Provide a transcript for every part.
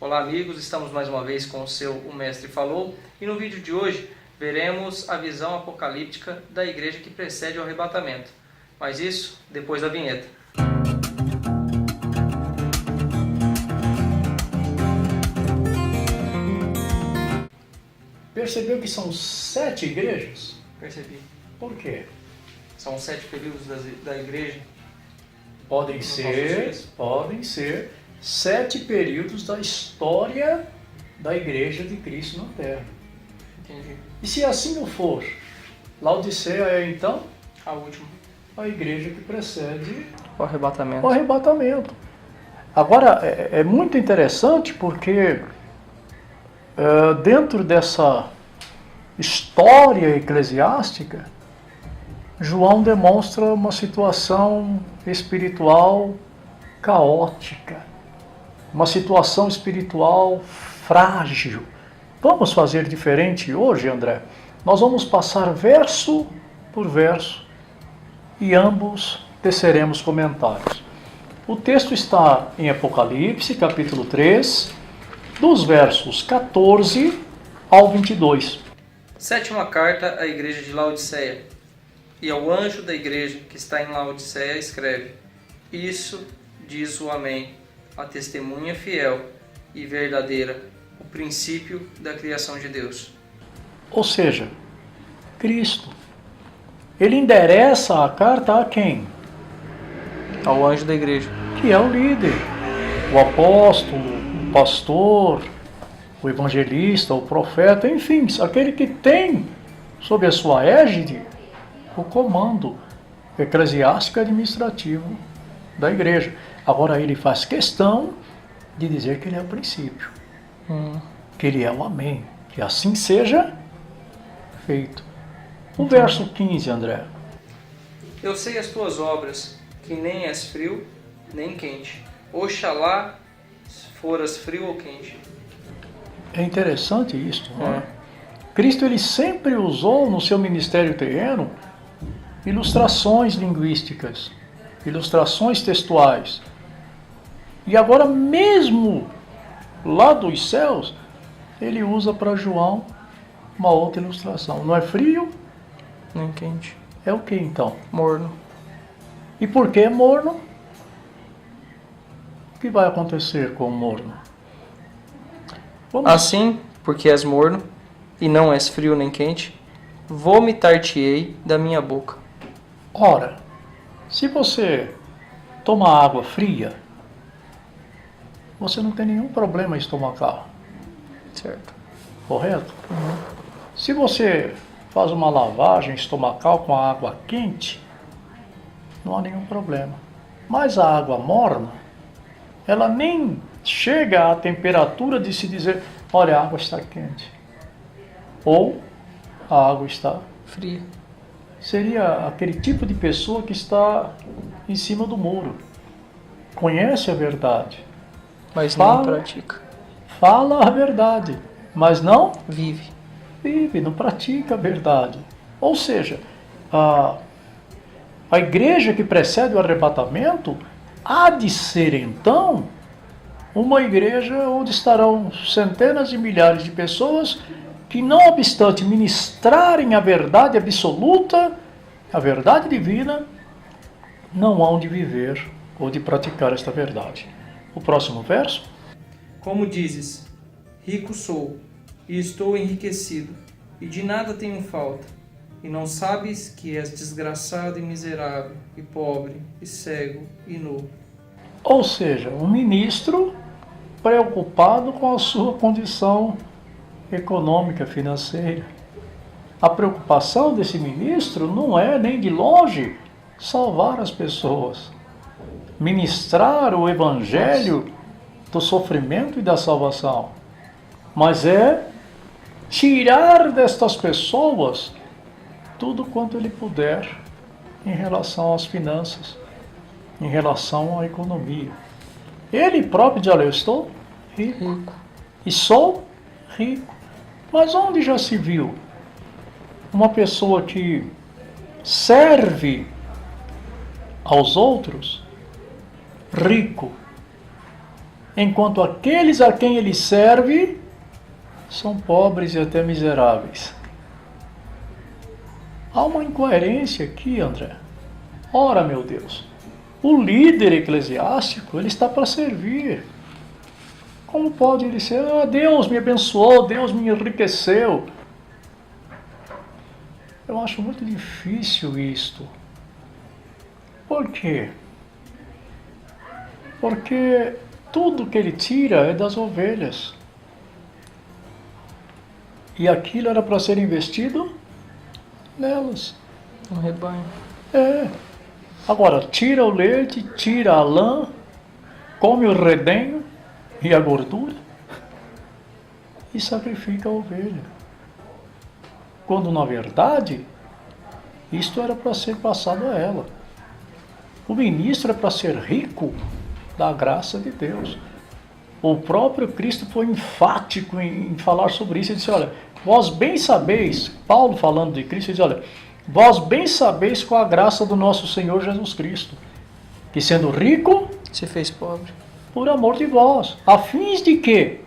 Olá amigos, estamos mais uma vez com o seu O Mestre Falou e no vídeo de hoje veremos a visão apocalíptica da igreja que precede o arrebatamento. Mas isso depois da vinheta. Percebeu que são 7 igrejas? Percebi. Por quê? São 7 períodos da igreja. Podem ser 7 períodos da história da Igreja de Cristo na Terra. Entendi. E se assim não for, Laodiceia é então A última. a igreja que precede O arrebatamento. o arrebatamento. Agora, é muito interessante porque dentro dessa história eclesiástica, João demonstra uma situação espiritual caótica, uma situação espiritual frágil. Vamos fazer diferente hoje, André? Nós vamos passar verso por verso e ambos teceremos comentários. O texto está em Apocalipse, capítulo 3, dos versos 14 ao 22. Sétima carta à igreja de Laodiceia. E ao anjo da igreja que está em Laodiceia escreve: Isso diz o Amém, a testemunha fiel e verdadeira, o princípio da criação de Deus. Ou seja, Cristo. Ele endereça a carta a quem? Ao anjo da igreja. Que é o líder, o apóstolo, o pastor, o evangelista, o profeta, enfim, aquele que tem sob a sua égide o comando eclesiástico e administrativo da igreja. Agora ele faz questão de dizer que ele é o princípio, que ele é o Amém, que assim seja feito. O verso 15, André. Eu sei as tuas obras, que nem és frio, nem quente. Oxalá foras frio ou quente. É interessante isso, não é? Cristo ele sempre usou no seu ministério terreno ilustrações linguísticas, ilustrações textuais. E agora mesmo lá dos céus, ele usa para João uma outra ilustração. Não é frio? Nem quente. É o que então? Morno. E por que morno? O que vai acontecer com o morno? Assim, porque és morno, e não és frio nem quente, vomitar-te-ei da minha boca. Ora, se você toma água fria, você não tem nenhum problema estomacal. Certo. Correto? Se você faz uma lavagem estomacal com a água quente, não há nenhum problema. Mas a água morna, ela nem chega à temperatura de se dizer, olha, a água está quente. Ou a água está Fria. seria aquele tipo de pessoa que está em cima do muro. Conhece a verdade. Mas Fala. não pratica. Fala a verdade, mas não Vive. vive, não pratica a verdade. Ou seja, a igreja que precede o arrebatamento há de ser então uma igreja onde estarão centenas de milhares de pessoas que, não obstante ministrarem a verdade absoluta, a verdade divina, não hão de viver ou de praticar esta verdade. O próximo verso. Como dizes, rico sou, e estou enriquecido, e de nada tenho falta, e não sabes que és desgraçado e miserável, e pobre, e cego, e nu. Ou seja, um ministro preocupado com a sua condição econômica, financeira. A preocupação desse ministro não é nem de longe salvar as pessoas, ministrar o evangelho do sofrimento e da salvação, mas é tirar destas pessoas tudo quanto ele puder em relação às finanças, em relação à economia. Ele próprio diz, olha, eu estou rico e sou rico. Mas onde já se viu uma pessoa que serve aos outros rico? enquanto aqueles a quem ele serve são pobres e até miseráveis. Há uma incoerência aqui, André. Ora, meu Deus, o líder eclesiástico, ele está para servir. Como pode ele ser, Deus me abençoou, Deus me enriqueceu? Eu acho muito difícil isto. Por quê? Porque tudo que ele tira é das ovelhas. E aquilo era para ser investido nelas. Um rebanho. Agora, tira o leite, tira a lã, come o redenho e a gordura e sacrifica a ovelha. Quando, na verdade, isto era para ser passado a ela. O ministro é para ser rico da graça de Deus. O próprio Cristo foi enfático em falar sobre isso. Ele disse, olha, vós bem sabeis, Paulo falando de Cristo, ele diz, olha, vós bem sabeis com a graça do nosso Senhor Jesus Cristo, que sendo rico, Se fez pobre. por amor de vós, a fins de que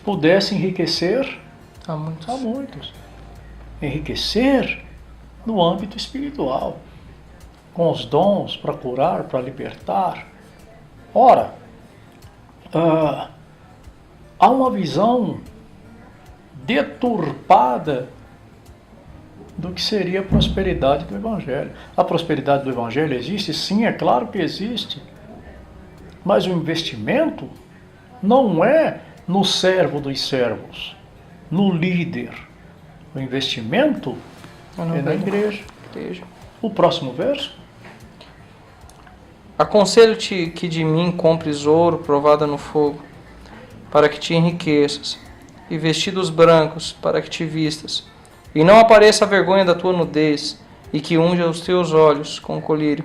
pudesse enriquecer Há muitos. a muitos. Enriquecer no âmbito espiritual, com os dons para curar, para libertar. Ora, há uma visão deturpada do que seria a prosperidade do Evangelho. A prosperidade do Evangelho existe? Sim, é claro que existe. Mas o investimento não é no servo dos servos, no líder. O investimento é na igreja. O próximo verso. Aconselho-te que de mim compres ouro provado no fogo, para que te enriqueças, e vestidos brancos, para que te vistas, e não apareça a vergonha da tua nudez, e que unja os teus olhos com colírio,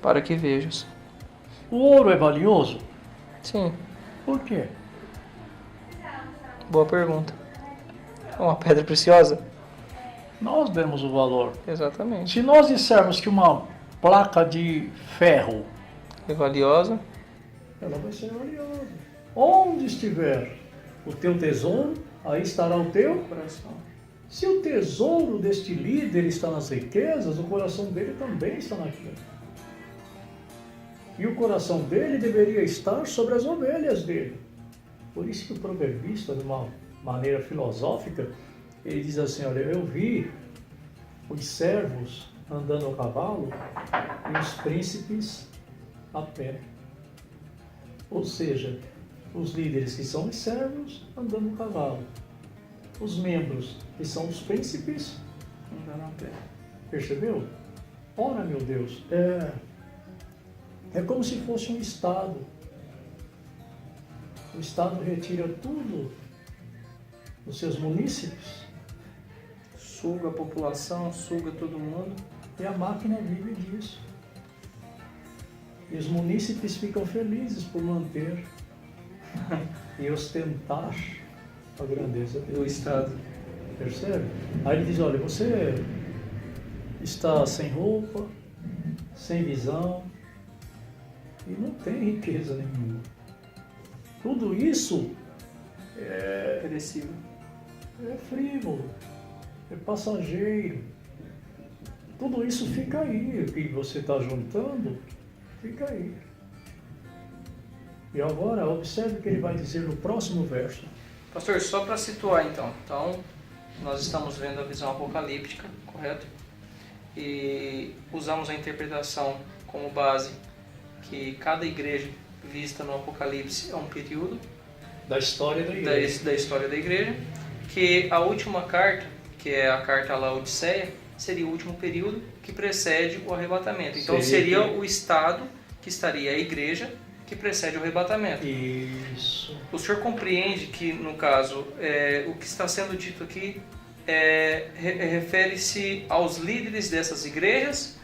para que vejas. O ouro é valioso? Sim, Por quê? boa pergunta. É uma pedra preciosa? Nós demos o valor. Exatamente. Se nós dissermos que uma placa de ferro, É valiosa? ela vai ser valiosa. Onde estiver o teu tesouro, aí estará o teu coração. Se o tesouro deste líder está nas riquezas, o coração dele também está naquilo. E o coração dele deveria estar sobre as ovelhas dele. Por isso que o proverbista, de uma maneira filosófica, ele diz assim, olha, eu vi os servos andando a cavalo e os príncipes a pé. Ou seja, os líderes que são os servos andando a cavalo. Os membros que são os príncipes andando a pé. Percebeu? Ora, meu Deus, é como se fosse um Estado. O Estado retira tudo dos seus munícipes. Suga a população, suga todo mundo. E a máquina vive disso. E os munícipes ficam felizes por manter e ostentar a grandeza Do Estado. Percebe? Aí ele diz, olha, você está sem roupa, sem visão e não tem riqueza nenhuma. Tudo isso Perecível. é frívolo, é passageiro. Tudo isso fica aí, o que você está juntando, fica aí. E agora, observe o que ele vai dizer no próximo verso. Pastor, só para situar então. Então, nós estamos vendo a visão apocalíptica, correto? E usamos a interpretação como base que cada igreja vista no Apocalipse é um período Da história da igreja. da história da igreja, que a última carta, que é a carta a Laodiceia, seria o último período que precede o arrebatamento. Então seria o estado que estaria a igreja que precede o arrebatamento. Isso. O senhor compreende que, no caso, o que está sendo dito aqui refere-se aos líderes dessas igrejas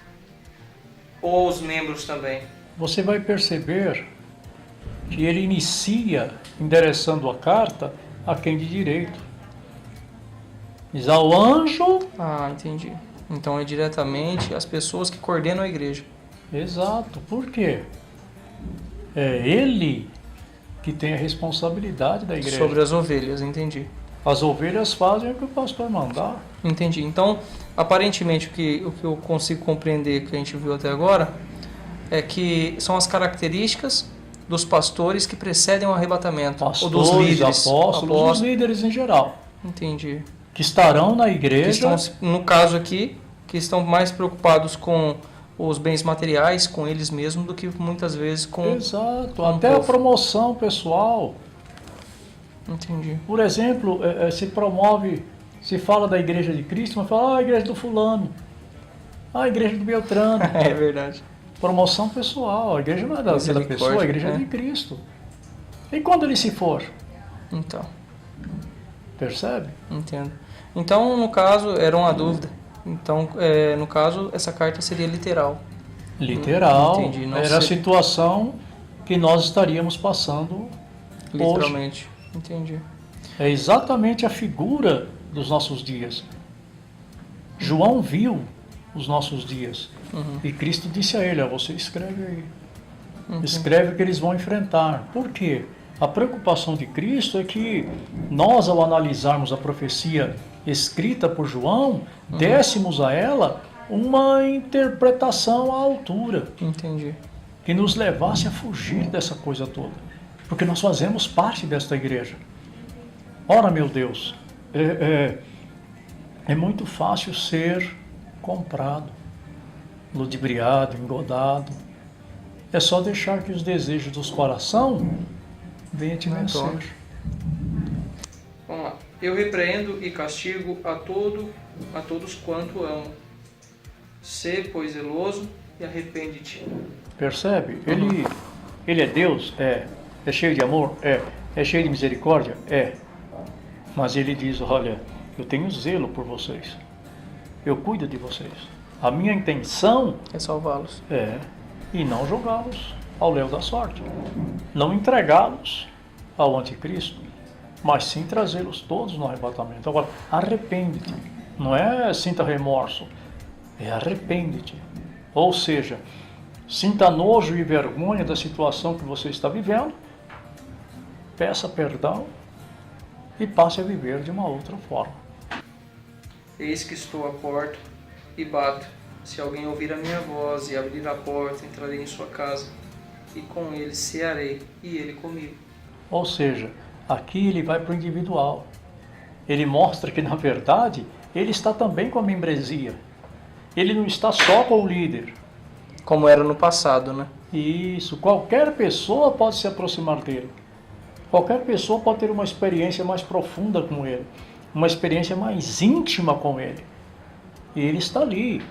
ou aos membros também? Você vai perceber que ele inicia endereçando a carta a quem de direito. Diz ao anjo. Ah, entendi. Então é diretamente as pessoas que coordenam a igreja. Exato. Por quê? É ele que tem a responsabilidade da igreja. Sobre as ovelhas, entendi. As ovelhas fazem o que o pastor mandar. Entendi. Então, aparentemente, o que eu consigo compreender que a gente viu até agora é que são as características dos pastores que precedem o arrebatamento. Pastores, ou dos líderes. apóstolos, os líderes em geral. Entendi. Que estarão na igreja. Que estão, no caso aqui, que estão mais preocupados com os bens materiais, com eles mesmos, do que muitas vezes com... Exato. Até a promoção pessoal. Entendi. Por exemplo, se promove, se fala da igreja de Cristo, mas fala, a igreja do fulano, a igreja do Beltrano. É verdade. Promoção pessoal, a igreja não é da pessoa, a igreja é de Cristo. E quando ele se for? Então. Percebe? Entendo. Então, no caso, era uma dúvida. Então, no caso, essa carta seria literal. Literal. Entendi. Não era a situação que nós estaríamos passando literalmente. Hoje. Entendi. É exatamente a figura dos nossos dias. João viu os nossos dias. E Cristo disse a ele, você escreve aí. Escreve o que eles vão enfrentar. Por quê? A preocupação de Cristo é que nós, ao analisarmos a profecia escrita por João, dessemos a ela uma interpretação à altura. Entendi. Que nos levasse a fugir dessa coisa toda. Porque nós fazemos parte desta igreja. Ora, meu Deus, é muito fácil ser comprado, ludibriado, engodado. É só deixar que os desejos dos coração venham te vencer. Vamos lá. Eu repreendo e castigo a todos quanto amo. Sê, pois, zeloso e arrepende-te. Percebe? Ele é Deus? É cheio de amor? É cheio de misericórdia? Mas ele diz, olha, eu tenho zelo por vocês. Eu cuido de vocês. A minha intenção é salvá-los. E não jogá-los ao léu da sorte. Não entregá-los ao anticristo, mas sim trazê-los todos no arrebatamento. Agora, arrepende-te. Não é sinta remorso, é arrepende-te. Ou seja, sinta nojo e vergonha da situação que você está vivendo, peça perdão e passe a viver de uma outra forma. Eis que estou à porta e bato. Se alguém ouvir a minha voz e abrir a porta, entrarei em sua casa, e com ele cearei, e ele comigo. Ou seja, aqui ele vai para o individual. Ele mostra que, na verdade, ele está também com a membresia. Ele não está só com o líder. Como era no passado, né? Isso, qualquer pessoa pode se aproximar dele. Qualquer pessoa pode ter uma experiência mais profunda com ele, uma experiência mais íntima com ele. E ele está ali,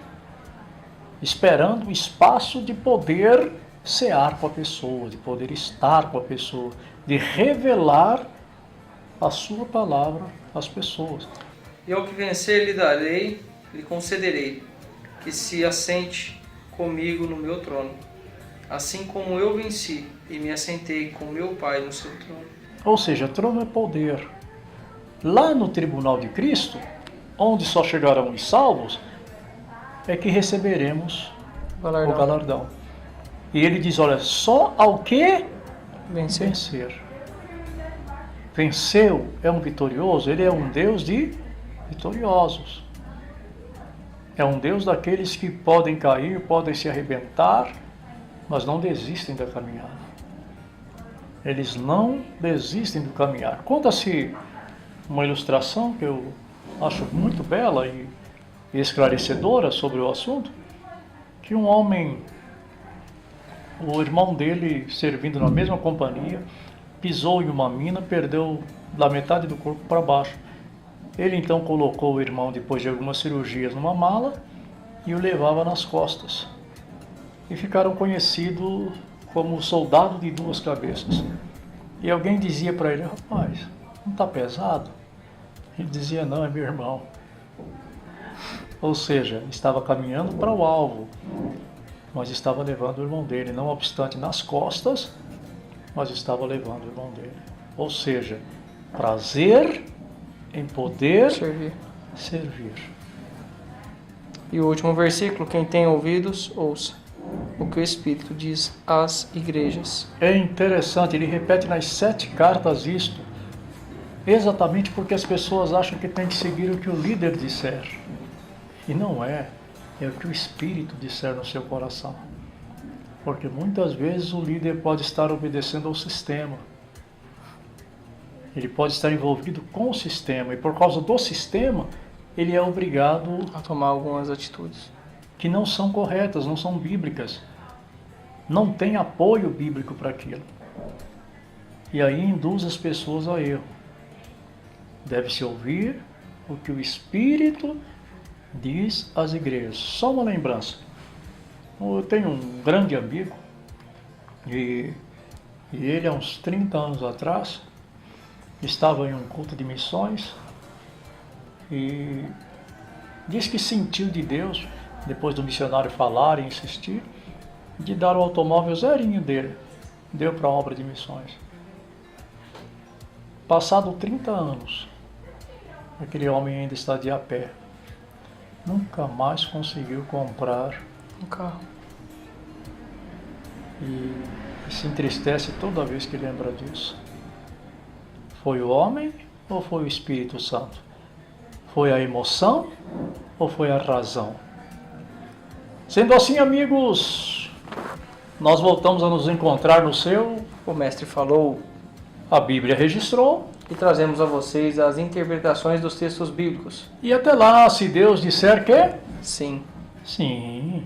esperando o espaço de poder cear com a pessoa, de poder estar com a pessoa, de revelar a sua palavra às pessoas. E ao que vencer lhe darei, lhe concederei, que se assente comigo no meu trono, assim como eu venci e me assentei com meu Pai no seu trono. Ou seja, trono é poder. Lá no tribunal de Cristo, onde só chegarão os salvos, é que receberemos o galardão. E ele diz, olha, só ao que vencer. Venceu, é um vitorioso, ele é um Deus de vitoriosos. É um Deus daqueles que podem cair, podem se arrebentar, mas não desistem da caminhada. Eles não desistem do caminhar. Conta-se uma ilustração que eu acho muito bela e esclarecedora sobre o assunto, que um homem, o irmão dele, servindo na mesma companhia, pisou em uma mina, perdeu da metade do corpo para baixo. Ele então colocou o irmão, depois de algumas cirurgias, numa mala e o levava nas costas. E ficaram conhecidos como o soldado de duas cabeças. E alguém dizia para ele, rapaz, não está pesado? Ele dizia, não, é meu irmão. Ou seja, estava caminhando para o alvo, mas estava levando o irmão dele, não obstante nas costas, mas estava levando o irmão dele. Ou seja, prazer em poder servir. E o último versículo, quem tem ouvidos, ouça. o que o Espírito diz às igrejas. É interessante, ele repete nas 7 cartas isto, exatamente porque as pessoas acham que tem que seguir o que o líder disser. E não é, é o que o Espírito disser no seu coração. Porque muitas vezes o líder pode estar obedecendo ao sistema. Ele pode estar envolvido com o sistema e por causa do sistema, ele é obrigado A tomar algumas atitudes. que não são corretas, não são bíblicas. Não tem apoio bíblico para aquilo. E aí induz as pessoas a erro. Deve-se ouvir o que o Espírito diz às igrejas. Só uma lembrança. Eu tenho um grande amigo e ele há uns 30 anos atrás estava em um culto de missões e disse que sentiu de Deus, depois do missionário falar e insistir, de dar o automóvel zerinho dele. Deu para a obra de missões. Passado 30 anos, aquele homem ainda está de a pé. Nunca mais conseguiu comprar Um carro. e se entristece toda vez que lembra disso. Foi o homem ou foi o Espírito Santo? Foi a emoção ou foi a razão? Sendo assim, amigos, nós voltamos a nos encontrar no seu O Mestre falou A Bíblia Registrou. e trazemos a vocês as interpretações dos textos bíblicos. E até lá, se Deus disser que Sim. sim.